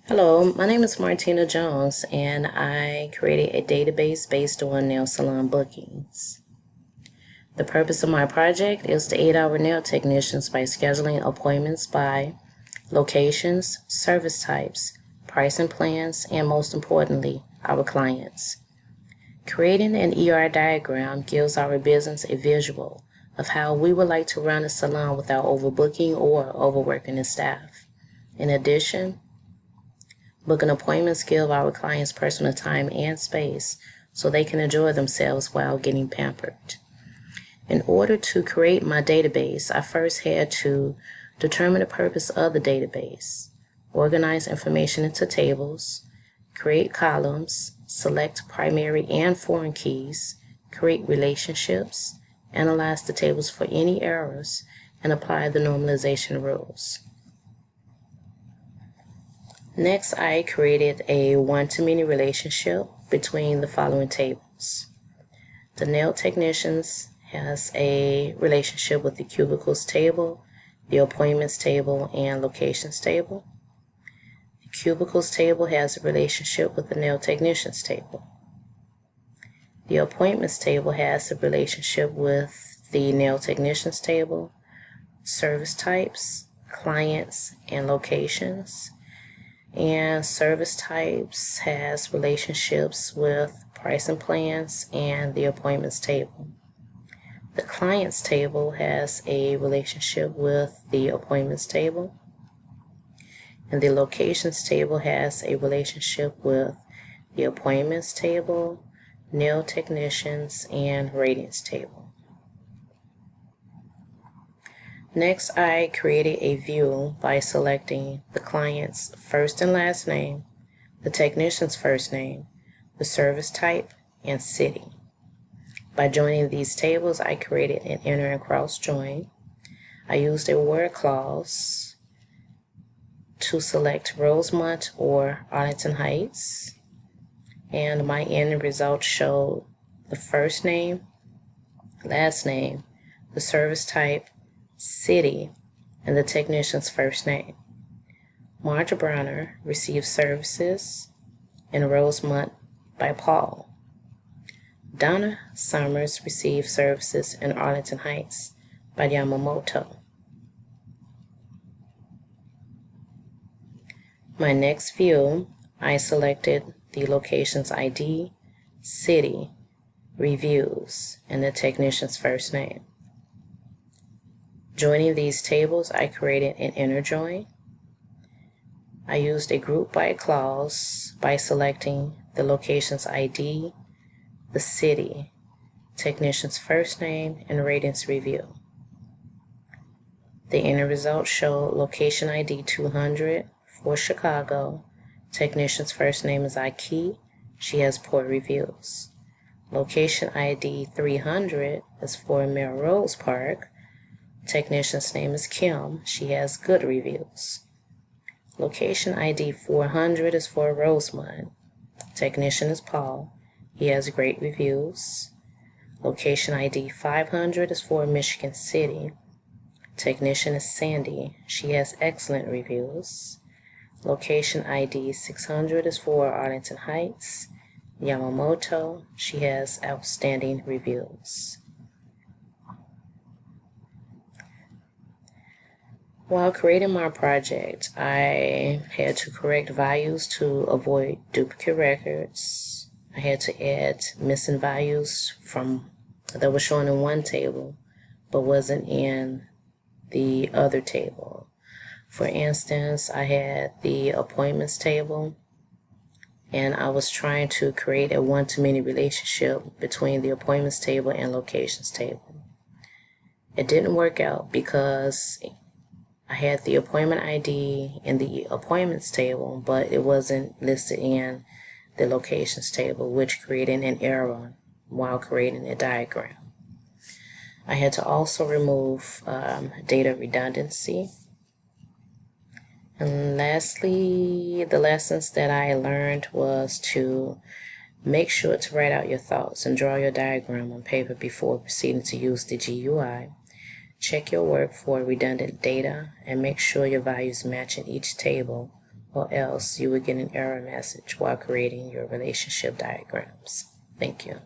Hello, my name is Martina Jones, and I created a database based on nail salon bookings. The purpose of my project is to aid our nail technicians by scheduling appointments by locations, service types, pricing plans, and most importantly, our clients. Creating an ER diagram gives our business a visual of how we would like to run a salon without overbooking or overworking the staff. In addition, booking appointments give our clients personal time and space so they can enjoy themselves while getting pampered. In order to create my database, I first had to determine the purpose of the database, organize information into tables, create columns, select primary and foreign keys, create relationships, analyze the tables for any errors, and apply the normalization rules. Next, I created a one-to-many relationship between the following tables. The nail technicians has a relationship with the cubicles table, the appointments table, and locations table. The cubicles table has a relationship with the nail technicians table. The appointments table has a relationship with the nail technicians table, service types, clients, and locations. And service types has relationships with pricing plans and the appointments table. The clients table has a relationship with the appointments table. And the locations table has a relationship with the appointments table, nail technicians, and ratings table. Next, I created a view by selecting the client's first and last name, the technician's first name, the service type, and city. By joining these tables, I created an inner and cross join. I used a word clause to select Rosemont or Arlington Heights, and my end result showed the first name, last name, the service type, city, and the technician's first name. Marge Browner received services in Rosemont by Paul. Donna Summers received services in Arlington Heights by Yamamoto. My next view, I selected the location's ID, city, reviews, and the technician's first name. Joining these tables, I created an inner join. I used a group by clause by selecting the location's ID, the city, technician's first name, and ratings review. The inner results show location ID 200 for Chicago. Technician's first name is Aiki. She has poor reviews. Location ID 300 is for Melrose Park. Technician's name is Kim. She has good reviews. Location ID 400 is for Rosemont. Technician is Paul. He has great reviews. Location ID 500 is for Michigan City. Technician is Sandy. She has excellent reviews. Location ID 600 is for Arlington Heights. Yamamoto. She has outstanding reviews. While creating my project, I had to correct values to avoid duplicate records. I had to add missing values that were shown in one table but wasn't in the other table. For instance, I had the appointments table, and I was trying to create a one-to-many relationship between the appointments table and locations table. It didn't work out because I had the appointment ID in the appointments table, but it wasn't listed in the locations table, which created an error while creating a diagram. I had to also remove data redundancy. And lastly, the lessons that I learned was to make sure to write out your thoughts and draw your diagram on paper before proceeding to use the GUI. Check your work for redundant data and make sure your values match in each table or else you would get an error message while creating your relationship diagrams. Thank you.